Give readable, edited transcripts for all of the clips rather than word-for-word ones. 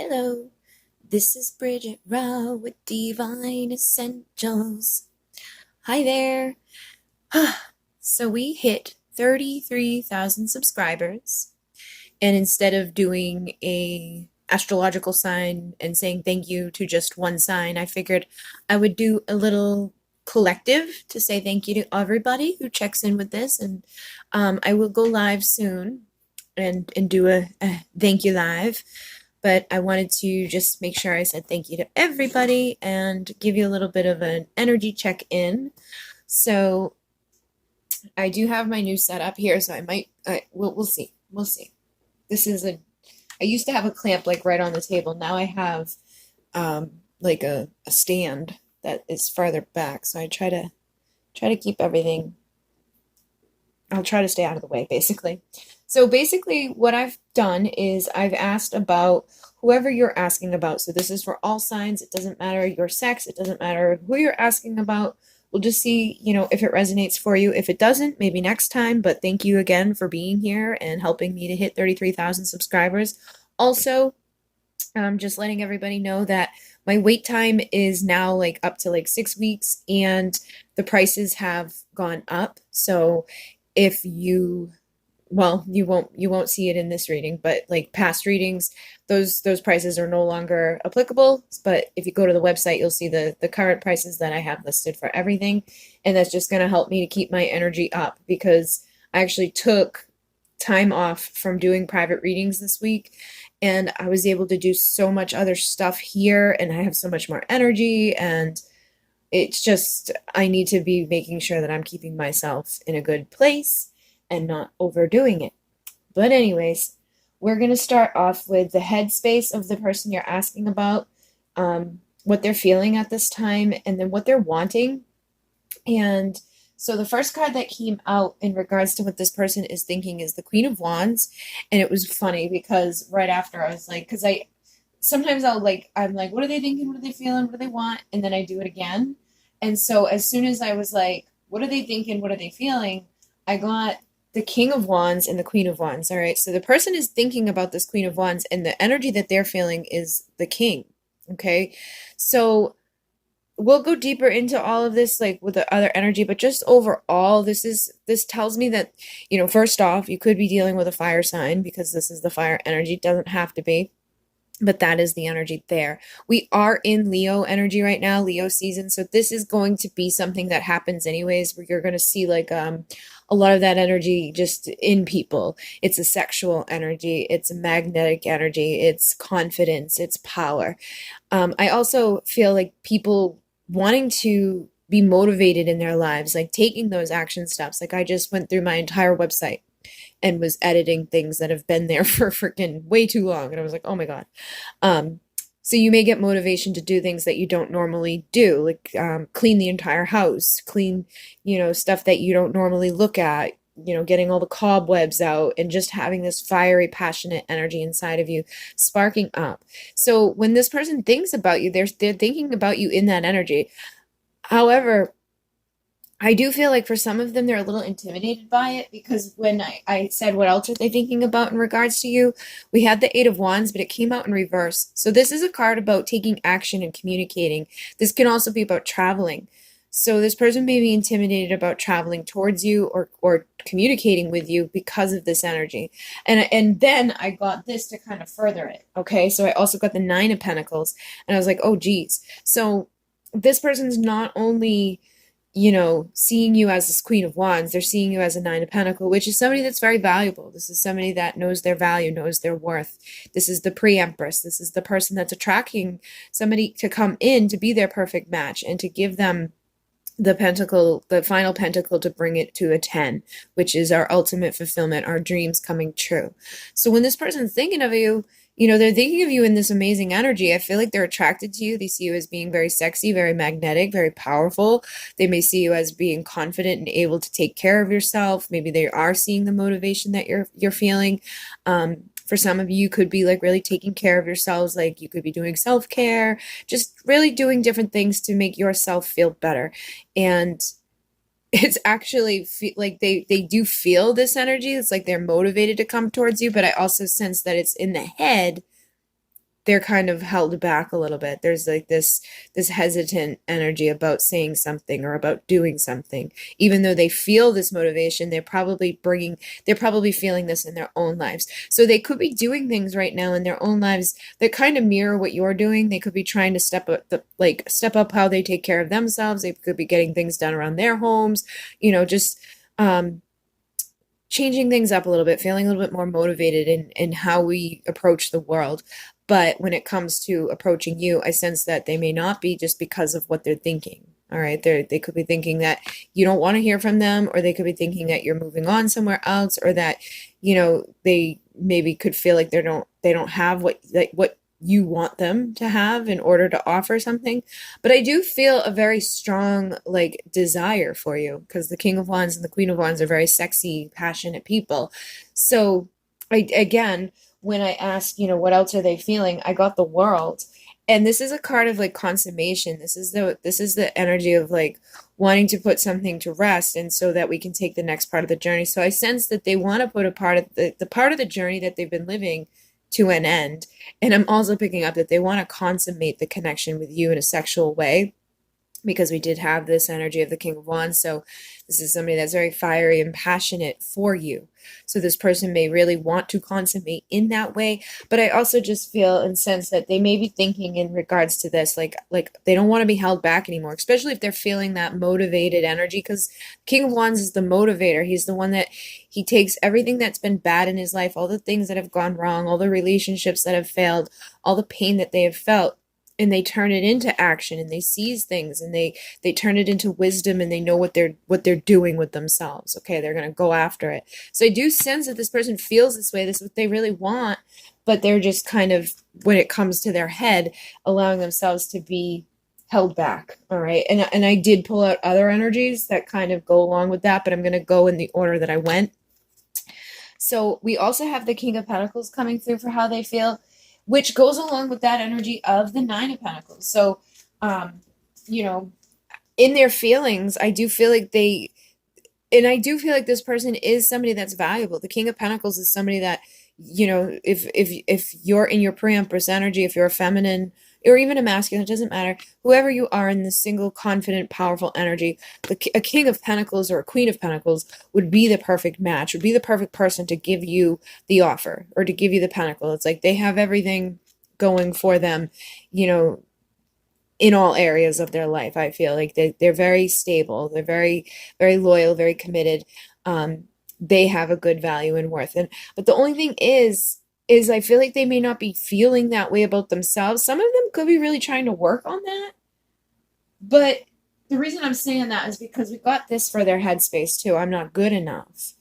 Hello, this is Bridget Rowe with Divine Essentials. Hi there. So we hit 33,000 subscribers, and instead of doing a astrological sign and saying thank you to just one sign, I figured I would do a little collective to say thank you to everybody who checks in with this, and I will go live soon and do a thank you live. But I wanted to just make sure I said thank you to everybody and give you a little bit of an energy check-in. So I do have my new setup here, so we'll see. We'll see. I used to have a clamp like right on the table. Now I have like a stand that is farther back. So I try to keep everything. I'll try to stay out of the way, basically. So basically what I've done is I've asked about whoever you're asking about. So this is for all signs. It doesn't matter your sex. It doesn't matter who you're asking about. We'll just see, if it resonates for you. If it doesn't, maybe next time. But thank you again for being here and helping me to hit 33,000 subscribers. Also, just letting everybody know that my wait time is now like up to like 6 weeks and the prices have gone up. So if you won't see it in this reading, but like past readings, those prices are no longer applicable. But if you go to the website, you'll see the current prices that I have listed for everything. And that's just going to help me to keep my energy up, because I actually took time off from doing private readings this week, and I was able to do so much other stuff here, and I have so much more energy, and it's just, I need to be making sure that I'm keeping myself in a good place and not overdoing it. But anyways, we're going to start off with the headspace of the person you're asking about, what they're feeling at this time, and then what they're wanting. And so the first card that came out in regards to what this person is thinking is the Queen of Wands. And it was funny because right after I was like, because sometimes I'm like, what are they thinking? What are they feeling? What do they want? And then I do it again. And so as soon as I was like, what are they thinking? What are they feeling? I got the King of Wands and the Queen of Wands. All right. So the person is thinking about this Queen of Wands, and the energy that they're feeling is the King. Okay. So we'll go deeper into all of this, like with the other energy, but just overall, this tells me that, first off, you could be dealing with a fire sign, because this is the fire energy. It doesn't have to be, but that is the energy there. We are in Leo energy right now, Leo season. So this is going to be something that happens anyways, where you're going to see like a lot of that energy just in people. It's a sexual energy. It's a magnetic energy. It's confidence. It's power. I also feel like people wanting to be motivated in their lives, like taking those action steps. Like I just went through my entire website and was editing things that have been there for freaking way too long. And I was like, oh my God. So you may get motivation to do things that you don't normally do, like clean the entire house, clean, stuff that you don't normally look at, getting all the cobwebs out, and just having this fiery, passionate energy inside of you sparking up. So when this person thinks about you, they're thinking about you in that energy. However, I do feel like for some of them, they're a little intimidated by it, because when I said, what else are they thinking about in regards to you? We had the Eight of Wands, but it came out in reverse. So this is a card about taking action and communicating. This can also be about traveling. So this person may be intimidated about traveling towards you or communicating with you because of this energy. And then I got this to kind of further it. Okay. So I also got the Nine of Pentacles, and I was like, oh geez. So this person's not only seeing you as this Queen of Wands, they're seeing you as a Nine of Pentacles, which is somebody that's very valuable. This is somebody that knows their value, knows their worth. This is the pre-empress. This is the person that's attracting somebody to come in to be their perfect match and to give them the pentacle, the final pentacle, to bring it to a 10, which is our ultimate fulfillment, our dreams coming true. So when this person's thinking of you, they're thinking of you in this amazing energy. I feel like they're attracted to you. They see you as being very sexy, very magnetic, very powerful. They may see you as being confident and able to take care of yourself. Maybe they are seeing the motivation that you're feeling. For some of you, you could be like really taking care of yourselves. Like you could be doing self-care, just really doing different things to make yourself feel better. And it's actually like they do feel this energy. It's like they're motivated to come towards you, but I also sense that it's in the head they're kind of held back a little bit. There's like this hesitant energy about saying something or about doing something. Even though they feel this motivation, they're probably feeling this in their own lives. So they could be doing things right now in their own lives that kind of mirror what you're doing. They could be trying to step up how they take care of themselves. They could be getting things done around their homes, just changing things up a little bit, feeling a little bit more motivated in how we approach the world. But when it comes to approaching you, I sense that they may not be, just because of what they're thinking. All right. They could be thinking that you don't want to hear from them, or they could be thinking that you're moving on somewhere else, or that, they maybe could feel like they don't have what you want them to have in order to offer something. But I do feel a very strong desire for you, because the King of Wands and the Queen of Wands are very sexy, passionate people. So again, when I asked, what else are they feeling, I got the World. And this is a card of consummation. This is the energy of wanting to put something to rest, and so that we can take the next part of the journey. So I sense that they want to put a part of the part of the journey that they've been living to an end. And I'm also picking up that they want to consummate the connection with you in a sexual way, because we did have this energy of the King of Wands. So this is somebody that's very fiery and passionate for you. So this person may really want to consummate in that way. But I also just feel and sense that they may be thinking in regards to this, like they don't want to be held back anymore, especially if they're feeling that motivated energy, because King of Wands is the motivator. He's the one that he takes everything that's been bad in his life, all the things that have gone wrong, all the relationships that have failed, all the pain that they have felt, and they turn it into action, and they seize things, and they turn it into wisdom, and they know what they're doing with themselves. Okay, they're going to go after it. So I do sense that this person feels this way. This is what they really want, but they're just kind of, when it comes to their head, allowing themselves to be held back. All right. And I did pull out other energies that kind of go along with that, but I'm going to go in the order that I went. So we also have the King of Pentacles coming through for how they feel, which goes along with that energy of the Nine of Pentacles. So, in their feelings, I do feel like I do feel like this person is somebody that's valuable. The King of Pentacles is somebody that, if you're in your pre-empress energy, if you're a feminine or even a masculine, it doesn't matter. Whoever you are in this single, confident, powerful energy, a King of Pentacles or a Queen of Pentacles would be the perfect match, would be the perfect person to give you the offer or to give you the pentacle. It's like they have everything going for them, in all areas of their life. I feel like they're very stable. They're very, very loyal, very committed. They have a good value and worth. But the only thing is I feel like they may not be feeling that way about themselves. Some of them could be really trying to work on that. But the reason I'm saying that is because we got this for their headspace too. I'm not good enough.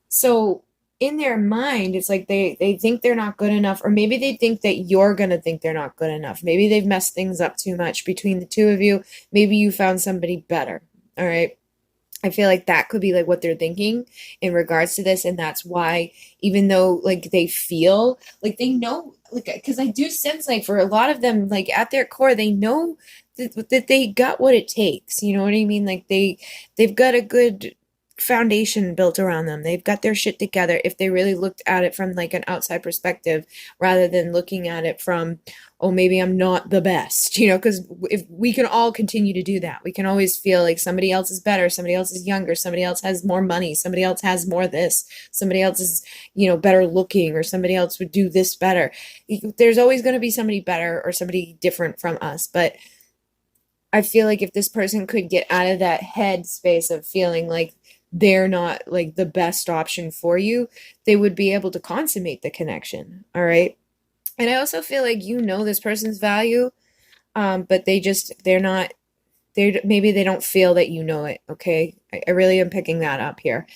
So in their mind, it's like they think they're not good enough, or maybe they think that you're going to think they're not good enough. Maybe they've messed things up too much between the two of you. Maybe you found somebody better. All right. I feel like that could be what they're thinking in regards to this. And that's why, even though they feel they know, because I do sense for a lot of them, at their core, they know that they got what it takes. You know what I mean? They've got a good foundation built around them. They've got their shit together if they really looked at it from an outside perspective, rather than looking at it from, oh, maybe I'm not the best, because if we can all continue to do that, we can always feel like somebody else is better, somebody else is younger, somebody else has more money, somebody else has more this, somebody else is, better looking, or somebody else would do this better. There's always going to be somebody better or somebody different from us. But I feel like if this person could get out of that head space of feeling like they're not the best option for you, they would be able to consummate the connection. All right. And I also feel like this person's value, but maybe they don't feel that it. Okay. I really am picking that up here.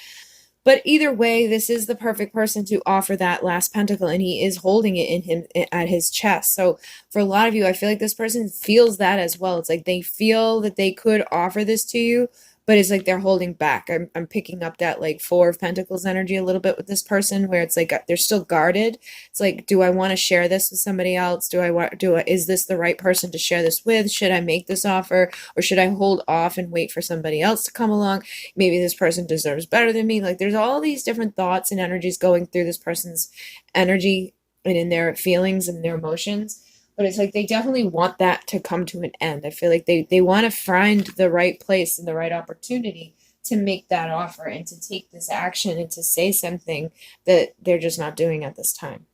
But either way, this is the perfect person to offer that last pentacle, and he is holding it in him at his chest. So for a lot of you, I feel like this person feels that as well. It's they feel that they could offer this to you, but it's they're holding back. I'm picking up that Four of Pentacles energy a little bit with this person, where it's they're still guarded. It's do I want to share this with somebody else? Is this the right person to share this with? Should I make this offer, or should I hold off and wait for somebody else to come along? Maybe this person deserves better than me. There's all these different thoughts and energies going through this person's energy and in their feelings and their emotions. but it's like they definitely want that to come to an end. I feel like they want to find the right place and the right opportunity to make that offer and to take this action and to say something that they're just not doing at this time.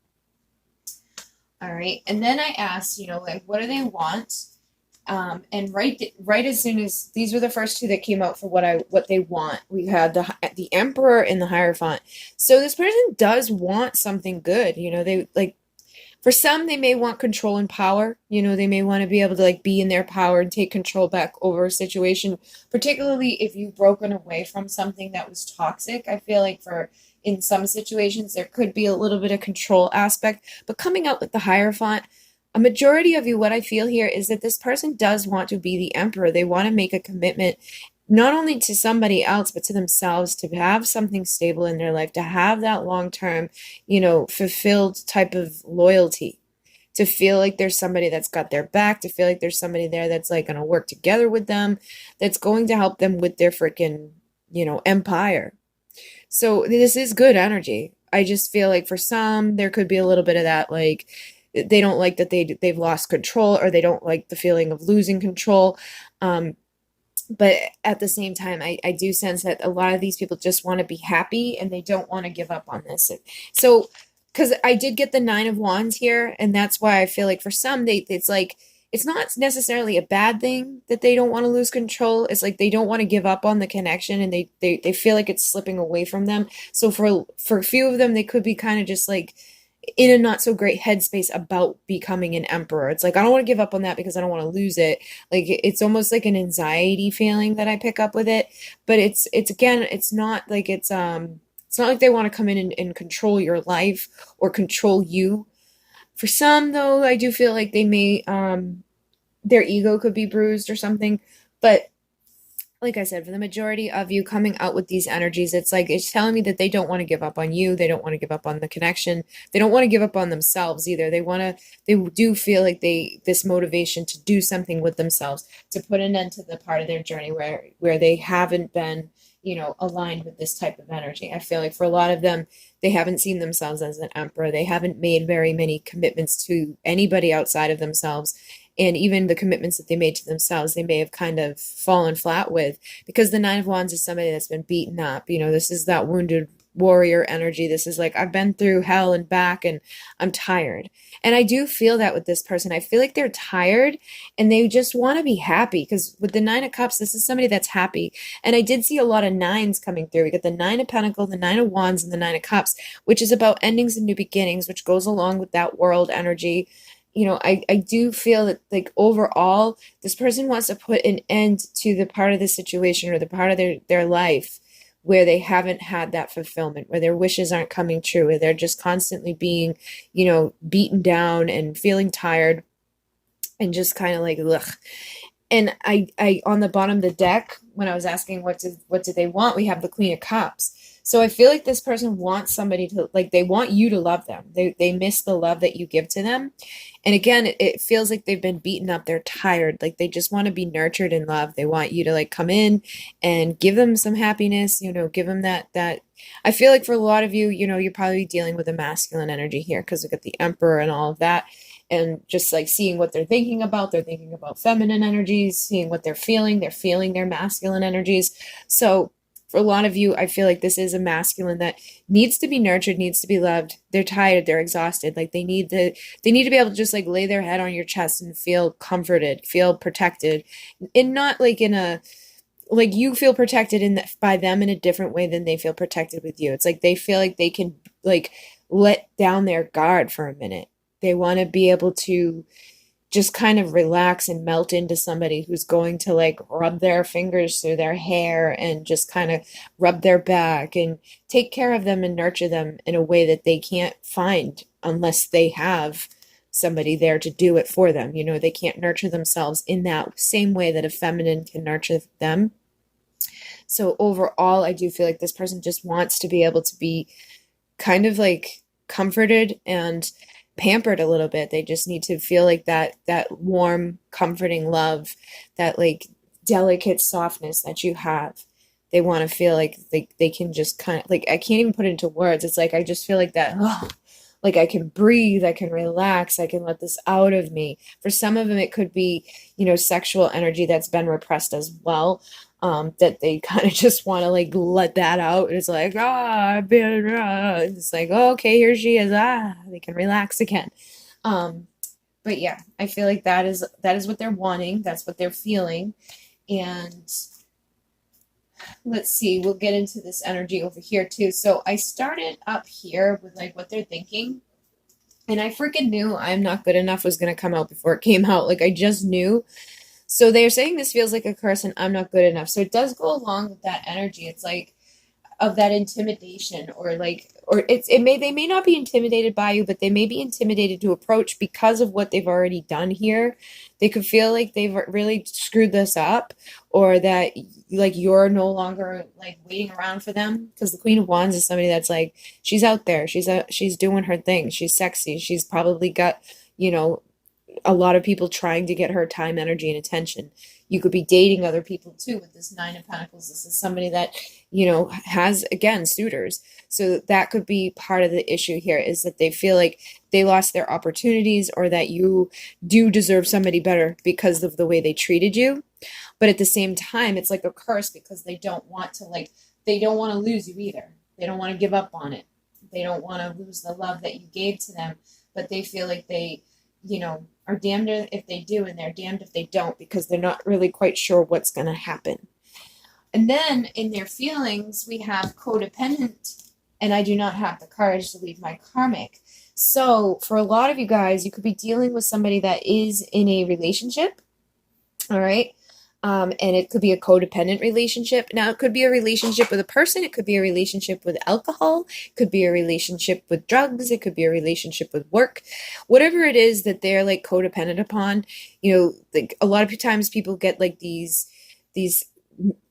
All right. And then I asked, like, what do they want? And right as soon as these were the first two that came out for what they want, we had the Emperor and the Hierophant. So this person does want something good. They like, for some, they may want control and power. They may want to be able to like be in their power and take control back over a situation, particularly if you've broken away from something that was toxic. I feel like in some situations, there could be a little bit of control aspect, but coming out with the Hierophant, a majority of you, what I feel here is that this person does want to be the Emperor. They want to make a commitment, not only to somebody else, but to themselves, to have something stable in their life, to have that long-term, fulfilled type of loyalty, to feel like there's somebody that's got their back, to feel like there's somebody there that's like going to work together with them, that's going to help them with their freaking, empire. So this is good energy. I just feel like for some, there could be a little bit of that, like, they don't like that they've lost control, or they don't like the feeling of losing control. But at the same time, I do sense that a lot of these people just want to be happy and they don't want to give up on this. So, because I did get the 9 of Wands here, and that's why I feel like for some, it's like, it's not necessarily a bad thing that they don't want to lose control. It's like they don't want to give up on the connection, and they feel like it's slipping away from them. So for a few of them, they could be kind of just like in a not so great headspace about becoming an emperor. It's like, I don't want to give up on that because I don't want to lose it. Like, it's almost like an anxiety feeling that I pick up with it. But it's again, it's not like it's not like they want to come in and control your life or control you. For some, though, I do feel like they may their ego could be bruised or something. But like I said, for the majority of you coming out with these energies, it's like, it's telling me that they don't want to give up on you. They don't want to give up on the connection. They don't want to give up on themselves either. They do feel like this motivation to do something with themselves, to put an end to the part of their journey where they haven't been, aligned with this type of energy. I feel like for a lot of them, they haven't seen themselves as an emperor. They haven't made very many commitments to anybody outside of themselves. And even the commitments that they made to themselves, they may have kind of fallen flat with, because the 9 of Wands is somebody that's been beaten up. This is that wounded warrior energy. This is like, I've been through hell and back and I'm tired. And I do feel that with this person. I feel like they're tired and they just want to be happy, because with the 9 of Cups, this is somebody that's happy. And I did see a lot of 9s coming through. We got the 9 of Pentacles, the 9 of Wands, and the 9 of Cups, which is about endings and new beginnings, which goes along with that world energy. I do feel that, like, overall, this person wants to put an end to the part of the situation or the part of their life where they haven't had that fulfillment, where their wishes aren't coming true, where they're just constantly being, beaten down and feeling tired and just kind of like, ugh. And I on the bottom of the deck, when I was asking what do they want, we have the Queen of Cups. So I feel like this person wants somebody to, like, they want you to love them. They miss the love that you give to them. And again, it feels like they've been beaten up. They're tired. Like, they just want to be nurtured and loved. They want you to, like, come in and give them some happiness, give them that. I feel like for a lot of you, you're probably dealing with a masculine energy here, because we got the Emperor and all of that. And just like seeing what they're thinking about feminine energies, seeing what they're feeling their masculine energies. So for a lot of you, I feel like this is a masculine that needs to be nurtured, needs to be loved. They're tired, they're exhausted. Like, they need to be able to just like lay their head on your chest and feel comforted, feel protected, and not like in a, like, you feel protected by them in a different way than they feel protected with you. It's like they feel like they can, like, let down their guard for a minute. They want to be able to just kind of relax and melt into somebody who's going to, like, rub their fingers through their hair and just kind of rub their back and take care of them and nurture them in a way that they can't find unless they have somebody there to do it for them. They can't nurture themselves in that same way that a feminine can nurture them. So overall, I do feel like this person just wants to be able to be kind of like comforted and pampered a little bit. They just need to feel like that warm, comforting love, that like delicate softness that you have. They want to feel like they can just kind of, like, I can't even put it into words. It's like, I just feel like that, Like I can breathe, I can relax, I can let this out of me. For some of them, it could be, you know, sexual energy that's been repressed as well. That they kind of just want to like let that out. It's like, I've been, it's like, oh, okay, here she is. They can relax again. But yeah, I feel like that is what they're wanting. That's what they're feeling. And let's see, we'll get into this energy over here too. So I started up here with like what they're thinking. And I freaking knew I'm not good enough was going to come out before it came out. Like I just knew. So they're saying this feels like a curse and I'm not good enough. So it does go along with that energy. It's like of that intimidation, or like, or they may not be intimidated by you, but they may be intimidated to approach because of what they've already done here. They could feel like they've really screwed this up, or that like you're no longer like waiting around for them, because the Queen of Wands is somebody that's like, she's out there, she's doing her thing, she's sexy, she's probably got, you know, a lot of people trying to get her time, energy, and attention. You could be dating other people too with this Nine of Pentacles. This is somebody that, you know, has, again, suitors. So that could be part of the issue here, is that they feel like they lost their opportunities, or that you do deserve somebody better because of the way they treated you. But at the same time, it's like a curse, because they don't want to they don't want to lose you either. They don't want to give up on it. They don't want to lose the love that you gave to them, but they feel like they, you know, are damned if they do and they're damned if they don't, because they're not really quite sure what's going to happen. And then in their feelings, we have codependent, and I do not have the courage to leave my karmic. So for a lot of you guys, you could be dealing with somebody that is in a relationship, all right? And it could be a codependent relationship. Now, it could be a relationship with a person. It could be a relationship with alcohol. It could be a relationship with drugs. It could be a relationship with work. Whatever it is that they're like codependent upon, you know, like a lot of times people get like these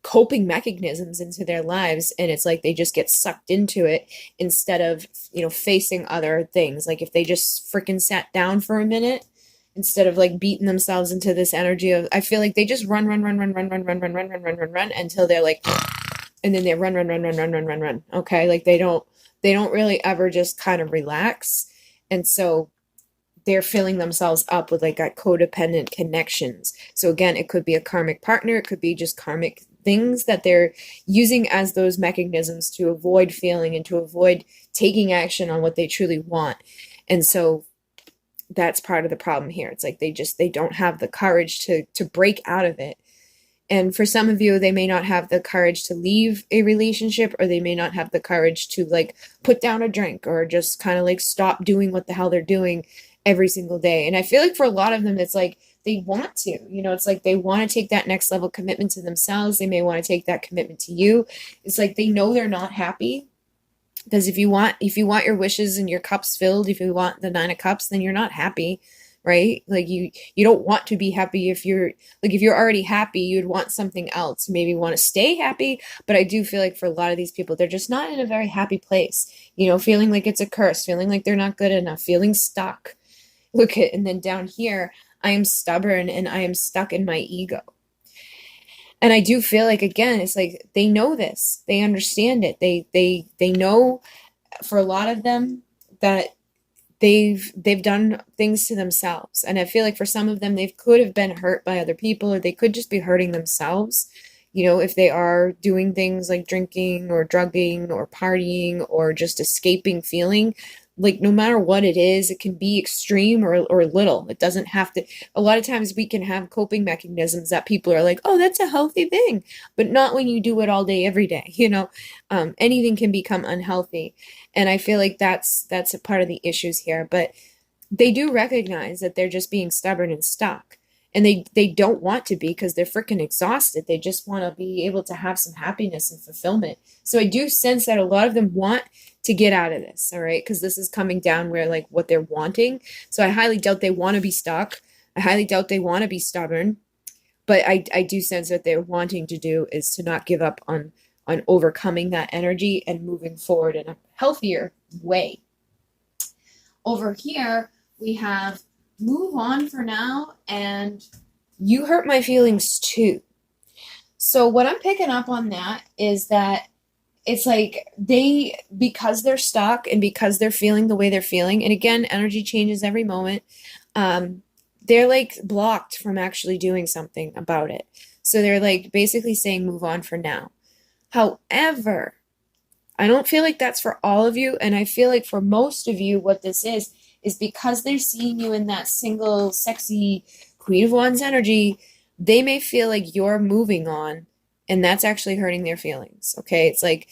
coping mechanisms into their lives, and it's like they just get sucked into it instead of, you know, facing other things. Like if they just freaking sat down for a minute, instead of like beating themselves into this energy of, I feel like they just run until they're like, and then they run. Okay. Like they don't really ever just kind of relax. And so they're filling themselves up with like that codependent connections. So again, it could be a karmic partner. It could be just karmic things that they're using as those mechanisms to avoid feeling and to avoid taking action on what they truly want. And so that's part of the problem here. It's like they don't have the courage to break out of it. And for some of you, they may not have the courage to leave a relationship, or they may not have the courage to like put down a drink, or just kind of like stop doing what the hell they're doing every single day. And I feel like for a lot of them, it's like they want to, you know, it's like they want to take that next level commitment to themselves. They may want to take that commitment to you. It's like they know they're not happy. Because if you want your wishes and your cups filled, if you want the Nine of Cups, then you're not happy, right? Like you don't want to be happy. If you're already happy, you'd want something else. You maybe want to stay happy, but I do feel like for a lot of these people, they're just not in a very happy place. You know, feeling like it's a curse, feeling like they're not good enough, feeling stuck. Look at, and then down here, I am stubborn and I am stuck in my ego. And I do feel like, again, it's like they know this, they understand it, they know, for a lot of them, that they've done things to themselves. And I feel like for some of them, they could have been hurt by other people, or they could just be hurting themselves, you know, if they are doing things like drinking or drugging or partying or just escaping feeling. Like no matter what it is, it can be extreme or little. It doesn't have to. A lot of times we can have coping mechanisms that people are like, oh, that's a healthy thing, but not when you do it all day, every day. You know, anything can become unhealthy. And I feel like that's a part of the issues here. But they do recognize that they're just being stubborn and stuck. And they don't want to be, because they're freaking exhausted. They just want to be able to have some happiness and fulfillment. So I do sense that a lot of them want to get out of this, all right? Because this is coming down where like what they're wanting. So I highly doubt they want to be stuck. I highly doubt they want to be stubborn. But I do sense that they're wanting to do is to not give up on overcoming that energy and moving forward in a healthier way. Over here, we have move on for now, and you hurt my feelings too. So what I'm picking up on that is that it's like because they're stuck and because they're feeling the way they're feeling, and again, energy changes every moment, they're like blocked from actually doing something about it. So they're like basically saying move on for now. However, I don't feel like that's for all of you, and I feel like for most of you what this is because they're seeing you in that single sexy Queen of Wands energy, they may feel like you're moving on, and that's actually hurting their feelings. Okay, it's like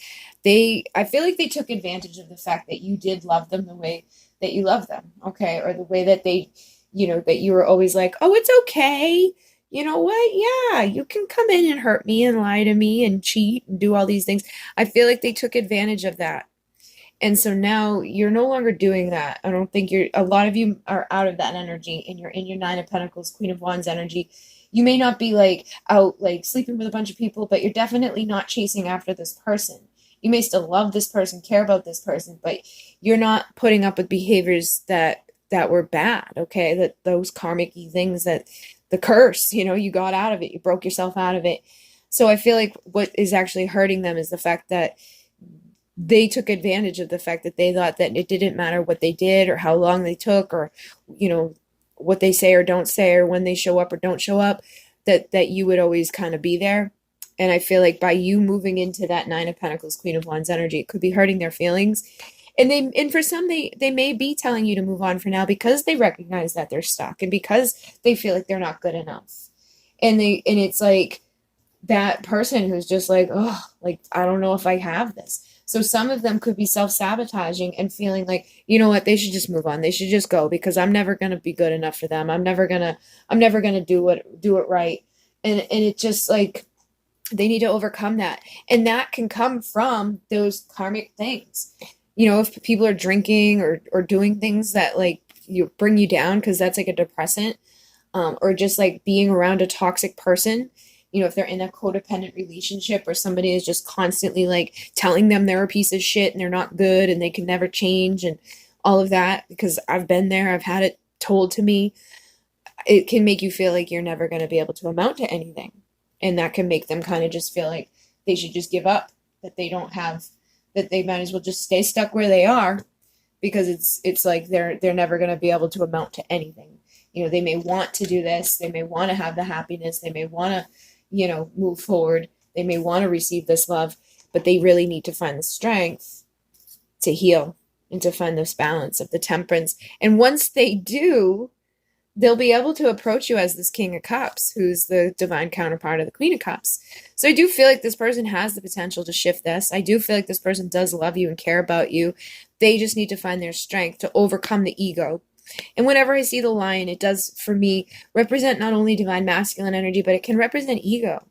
I feel like they took advantage of the fact that you did love them the way that you love them, okay, or the way that they, that you were always like, oh, it's okay, you know what, yeah, you can come in and hurt me and lie to me and cheat and do all these things. I feel like they took advantage of that, and so now you're no longer doing that. I don't think a lot of you are out of that energy, and you're in your Nine of Pentacles, Queen of Wands energy. You may not be like out like sleeping with a bunch of people, but you're definitely not chasing after this person. You may still love this person, care about this person, but you're not putting up with behaviors that were bad, okay? That those karmic-y things, that the curse, you got out of it, you broke yourself out of it. So I feel like what is actually hurting them is the fact that they took advantage of the fact that they thought that it didn't matter what they did or how long they took, or what they say or don't say, or when they show up or don't show up, that you would always kind of be there. And I feel like by you moving into that Nine of Pentacles, Queen of Wands energy, it could be hurting their feelings. And for some, they may be telling you to move on for now because they recognize that they're stuck, and because they feel like they're not good enough. And it's like that person who's just like, oh, like, I don't know if I have this. So some of them could be self-sabotaging and feeling like, you know what, they should just move on. They should just go because I'm never going to be good enough for them. I'm never going to do it right. And it's just like, they need to overcome that. And that can come from those karmic things. If people are drinking or doing things that like you bring you down, because that's like a depressant, or just like being around a toxic person, if they're in a codependent relationship where somebody is just constantly like telling them they're a piece of shit and they're not good and they can never change and all of that, because I've been there, I've had it told to me, it can make you feel like you're never going to be able to amount to anything. And that can make them kind of just feel like they should just give up, that they don't have, that they might as well just stay stuck where they are, because it's like they're never going to be able to amount to anything. They may want to do this, they may want to have the happiness, they may want to, move forward. They may want to receive this love, but they really need to find the strength to heal and to find this balance of the temperance. And once they do, they'll be able to approach you as this King of Cups, who's the divine counterpart of the Queen of Cups. So I do feel like this person has the potential to shift this. I do feel like this person does love you and care about you. They just need to find their strength to overcome the ego. And whenever I see the lion, it does, for me, represent not only divine masculine energy, but it can represent ego.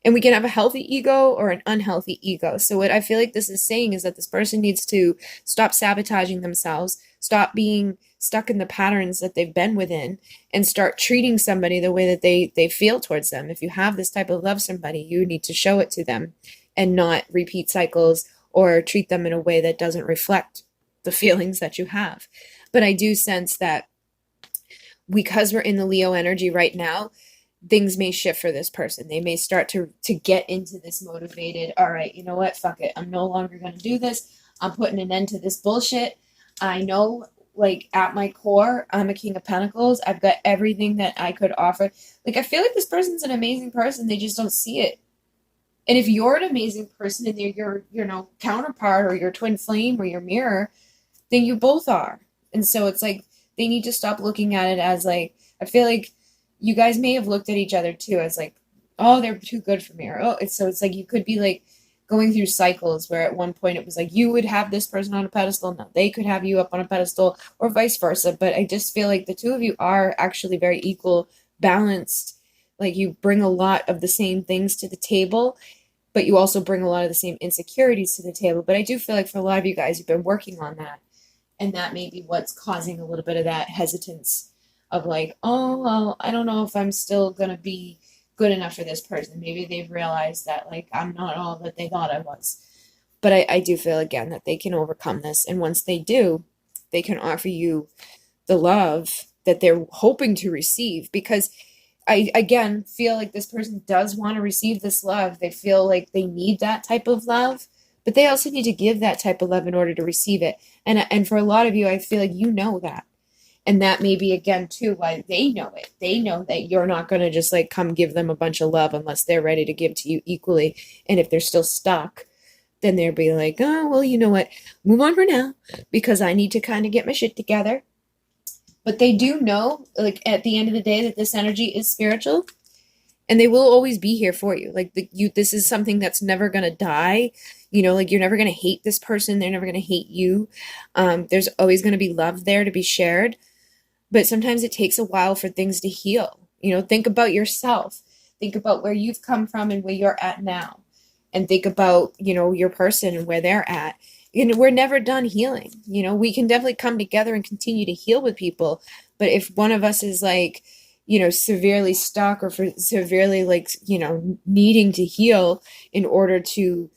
And we can have a healthy ego or an unhealthy ego. So what I feel like this is saying is that this person needs to stop sabotaging themselves, stop being stuck in the patterns that they've been within, and start treating somebody the way that they feel towards them. If you have this type of love somebody, you need to show it to them and not repeat cycles or treat them in a way that doesn't reflect the feelings that you have. But I do sense that because we're in the Leo energy right now, things may shift for this person. They may start to get into this motivated, all right, you know what, fuck it, I'm no longer going to do this. I'm putting an end to this bullshit. I know, like, at my core, I'm a King of Pentacles. I've got everything that I could offer. Like, I feel like this person's an amazing person. They just don't see it. And if you're an amazing person and they're your counterpart or your twin flame or your mirror, then you both are. And so it's like they need to stop looking at it as like, I feel like you guys may have looked at each other too as like, oh, they're too good for me. Or, oh, it's like you could be like going through cycles where at one point it was like you would have this person on a pedestal. Now they could have you up on a pedestal, or vice versa. But I just feel like the two of you are actually very equal, balanced. Like you bring a lot of the same things to the table, but you also bring a lot of the same insecurities to the table. But I do feel like for a lot of you guys, you've been working on that. And that may be what's causing a little bit of that hesitance of like, oh, well, I don't know if I'm still going to be good enough for this person. Maybe they've realized that like I'm not all that they thought I was. But I do feel again that they can overcome this. And once they do, they can offer you the love that they're hoping to receive. Because I, again, feel like this person does want to receive this love. They feel like they need that type of love, But they also need to give that type of love in order to receive it. And for a lot of you, I feel like you know that. And that may be, again, too, why they know it. They know that you're not going to just like come give them a bunch of love unless they're ready to give to you equally. And if they're still stuck, then they'll be like, oh, well, you know what? Move on for now because I need to kind of get my shit together. But they do know, like, at the end of the day, that this energy is spiritual and they will always be here for you. Like, this is something that's never going to die. You know, like, you're never going to hate this person. They're never going to hate you. There's always going to be love there to be shared. But sometimes it takes a while for things to heal. You know, think about yourself. Think about where you've come from and where you're at now. And think about, you know, your person and where they're at. You know, we're never done healing. You know, we can definitely come together and continue to heal with people. But if one of us is like, you know, severely stuck or severely like, you know, needing to heal in order to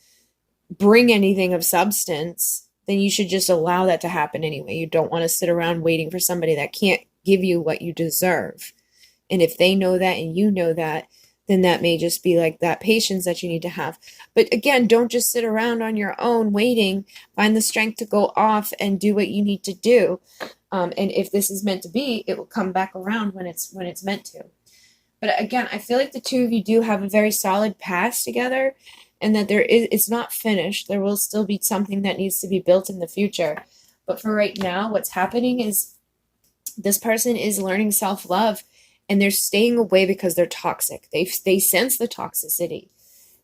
bring anything of substance, then you should just allow that to happen anyway. You don't want to sit around waiting for somebody that can't give you what you deserve. And if they know that and you know that, then that may just be like that patience that you need to have. But again, don't just sit around on your own waiting. Find the strength to go off and do what you need to do. And if this is meant to be, it will come back around when it's meant to. But again, I feel like the two of you do have a very solid past together, and that it's not finished. There will still be something that needs to be built in the future. But for right now, what's happening is this person is learning self-love, and they're staying away because they're toxic. They sense the toxicity,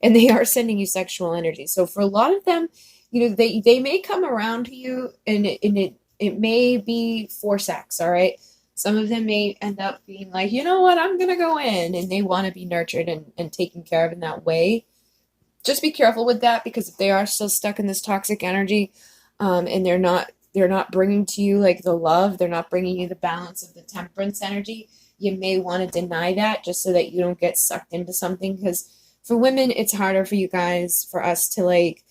and they are sending you sexual energy. So for a lot of them, you know, they may come around to you, and it may be for sex, all right? Some of them may end up being like, you know what, I'm going to go in, and they want to be nurtured and taken care of in that way. Just be careful with that, because if they are still stuck in this toxic energy, and they're not bringing to you like the love, they're not bringing you the balance of the temperance energy, you may want to deny that just so that you don't get sucked into something. Because for women, it's harder for you guys, for us to like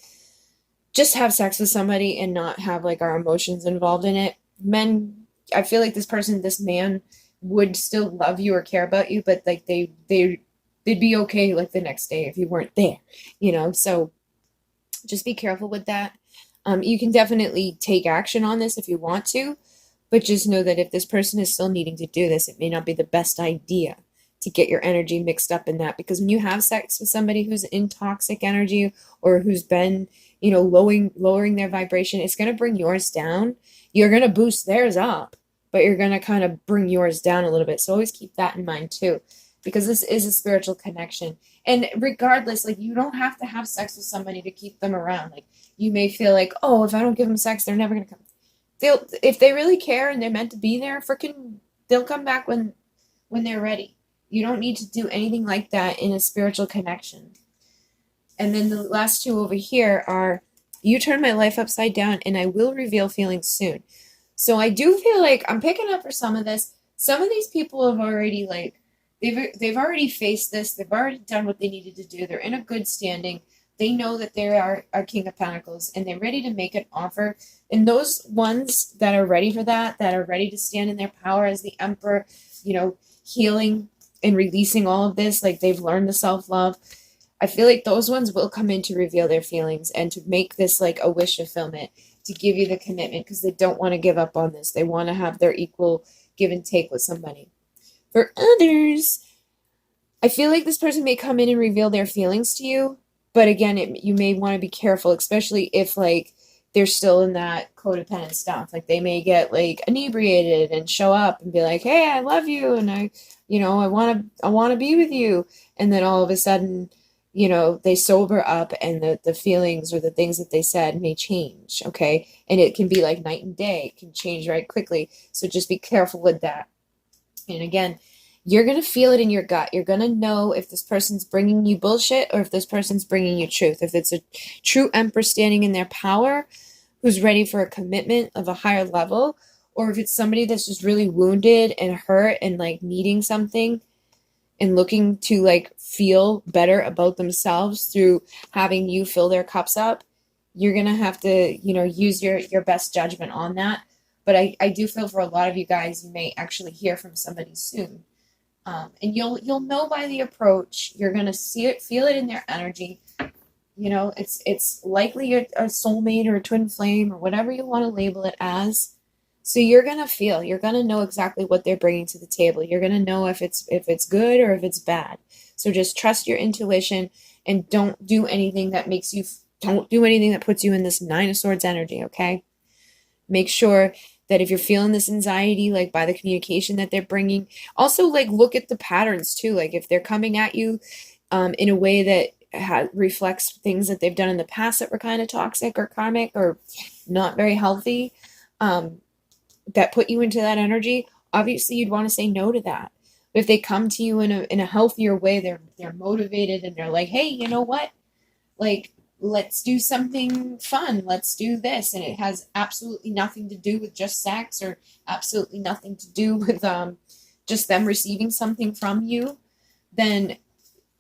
just have sex with somebody and not have like our emotions involved in it. Men, I feel like this man would still love you or care about you, but like they'd be okay like the next day if you weren't there, you know? So just be careful with that. You can definitely take action on this if you want to, but just know that if this person is still needing to do this, it may not be the best idea to get your energy mixed up in that. Because when you have sex with somebody who's in toxic energy or who's been, you know, lowering their vibration, it's going to bring yours down. You're going to boost theirs up, but you're going to kind of bring yours down a little bit. So always keep that in mind too, because this is a spiritual connection. And regardless, like, you don't have to have sex with somebody to keep them around. Like, you may feel like, oh, if I don't give them sex, they're never going to come. If they really care and they're meant to be there, they'll come back when they're ready. You don't need to do anything like that in a spiritual connection. And then the last two over here are, you turn my life upside down and I will reveal feelings soon. So I do feel like I'm picking up for some of this. Some of these people have already like, they've already faced this. They've already done what they needed to do. They're in a good standing. They know that they are a King of Pentacles, and they're ready to make an offer. And those ones that are ready for that are ready to stand in their power as the Emperor, you know, healing and releasing all of this, like they've learned the self-love. I feel like those ones will come in to reveal their feelings and to make this like a wish fulfillment, to give you the commitment, because they don't want to give up on this. They want to have their equal give and take with somebody. For others, I feel like this person may come in and reveal their feelings to you. But again, you may want to be careful, especially if like they're still in that codependent stuff. Like they may get like inebriated and show up and be like, "Hey, I love you, and I want to be with you," and then all of a sudden, you know, they sober up and the feelings or the things that they said may change. Okay, and it can be like night and day. It can change right quickly. So just be careful with that. And again, you're going to feel it in your gut. You're going to know if this person's bringing you bullshit or if this person's bringing you truth. If it's a true Emperor standing in their power who's ready for a commitment of a higher level, or if it's somebody that's just really wounded and hurt and like needing something and looking to like feel better about themselves through having you fill their cups up, you're going to have to, you know, use your best judgment on that. But I do feel for a lot of you guys, you may actually hear from somebody soon. And you'll know by the approach. You're gonna see it, feel it in their energy. You know, it's likely a soulmate or a twin flame or whatever you want to label it as. So you're gonna feel, you're gonna know exactly what they're bringing to the table. You're gonna know if it's good or if it's bad. So just trust your intuition and don't do anything that makes you, don't do anything that puts you in this Nine of Swords energy, okay? Make sure that if you're feeling this anxiety, like by the communication that they're bringing, also like look at the patterns too. Like if they're coming at you in a way that reflects things that they've done in the past that were kind of toxic or karmic or not very healthy, that put you into that energy, obviously you'd want to say no to that. But if they come to you in a healthier way, they're motivated and they're like, hey, you know what? Like, let's do something fun. Let's do this. And it has absolutely nothing to do with just sex or absolutely nothing to do with just them receiving something from you, then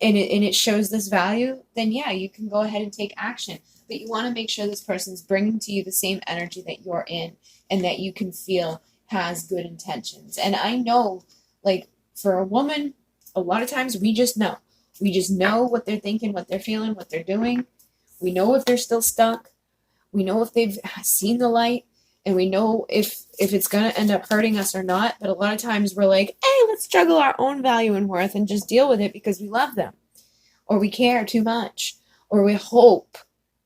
and it shows this value, then yeah, you can go ahead and take action. But you want to make sure this person's bringing to you the same energy that you're in and that you can feel has good intentions. And I know, like, for a woman, a lot of times we just know. We just know what they're thinking, what they're feeling, what they're doing. We know if they're still stuck. We know if they've seen the light. And we know if it's going to end up hurting us or not. But a lot of times we're like, hey, let's juggle our own value and worth and just deal with it because we love them. Or we care too much. Or we hope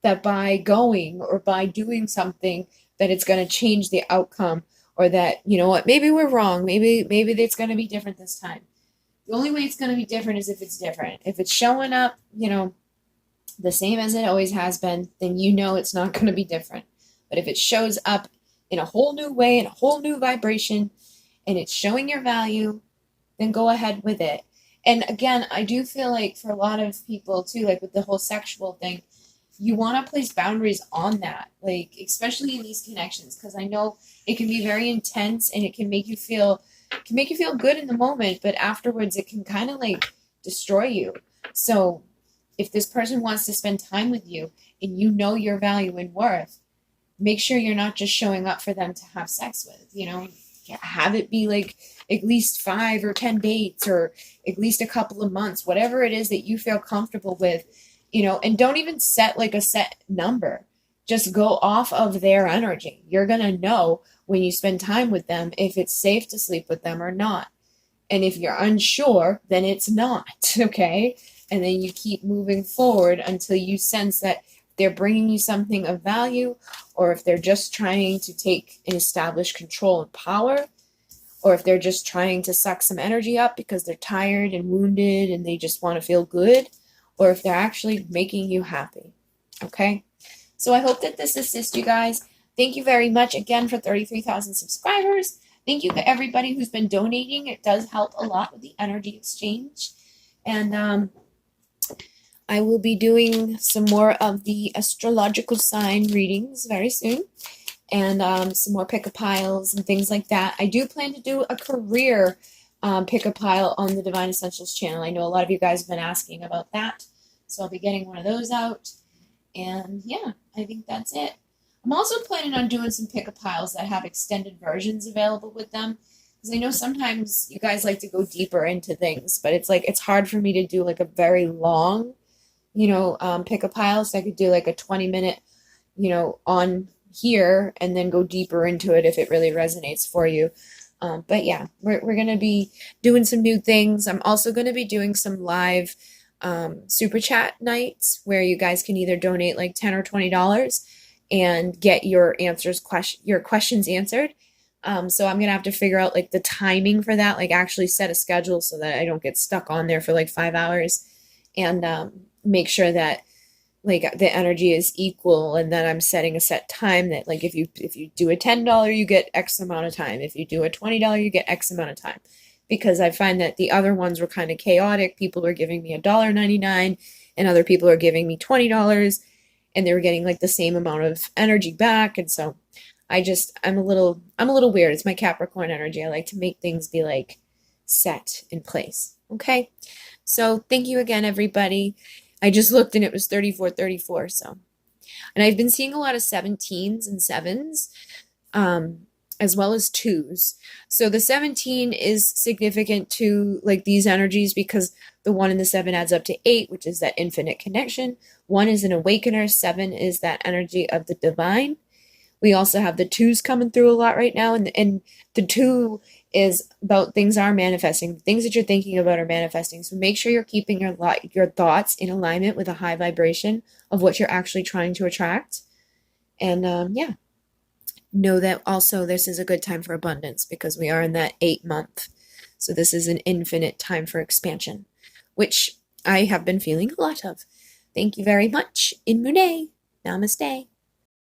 that by going or by doing something that it's going to change the outcome. Or that, you know what, maybe we're wrong. Maybe it's going to be different this time. The only way it's going to be different is if it's different. If it's showing up, you know, the same as it always has been, then you know it's not going to be different. But if it shows up in a whole new way, in a whole new vibration, and it's showing your value, then go ahead with it. And again, I do feel like for a lot of people too, like with the whole sexual thing, you want to place boundaries on that, like especially in these connections, because I know it can be very intense and it can make you feel good in the moment, but afterwards it can kind of like destroy you. So if this person wants to spend time with you and you know your value and worth, make sure you're not just showing up for them to have sex with, you know, have it be like at least 5 or 10 dates or at least a couple of months, whatever it is that you feel comfortable with, you know, and don't even set like a set number. Just go off of their energy. You're going to know when you spend time with them if it's safe to sleep with them or not. And if you're unsure, then it's not, okay? And then you keep moving forward until you sense that they're bringing you something of value, or if they're just trying to take and establish control and power, or if they're just trying to suck some energy up because they're tired and wounded and they just want to feel good, or if they're actually making you happy, okay? So I hope that this assists you guys. Thank you very much again for 33,000 subscribers. Thank you to everybody who's been donating. It does help a lot with the energy exchange. And I will be doing some more of the astrological sign readings very soon. And some more pick-a-piles and things like that. I do plan to do a career pick-a-pile on the Divine Essentials channel. I know a lot of you guys have been asking about that. So I'll be getting one of those out. And yeah, I think that's it. I'm also planning on doing some pick-a-piles that have extended versions available with them. Because I know sometimes you guys like to go deeper into things. But it's like, it's hard for me to do like a very long, you know, pick-a-pile. So I could do like a 20-minute, you know, on here and then go deeper into it if it really resonates for you. But yeah, we're going to be doing some new things. I'm also going to be doing some live super chat nights where you guys can either donate like $10 or $20 and get your questions answered. So I'm going to have to figure out like the timing for that, like actually set a schedule so that I don't get stuck on there for like 5 hours, and make sure that like the energy is equal, and then I'm setting a set time that like if you do a $10, you get X amount of time. If you do a $20, you get X amount of time. Because I find that the other ones were kind of chaotic. People were giving me $1.99 and other people are giving me $20 and they were getting like the same amount of energy back. And so I'm a little weird. It's my Capricorn energy. I like to make things be like set in place. Okay. So thank you again, everybody. I just looked and it was 34. So, and I've been seeing a lot of 17s and 7s. as well as 2s. So the 17 is significant to like these energies because the 1 and the 7 adds up to 8, which is that infinite connection. 1 is an awakener, 7 is that energy of the divine. We also have the 2s coming through a lot right now, and the 2 is about things are manifesting. Things that you're thinking about are manifesting. So make sure you're keeping your thoughts in alignment with a high vibration of what you're actually trying to attract. And yeah, know that also this is a good time for abundance because we are in that 8-month. So this is an infinite time for expansion, which I have been feeling a lot of. Thank you very much. In Mune. Namaste.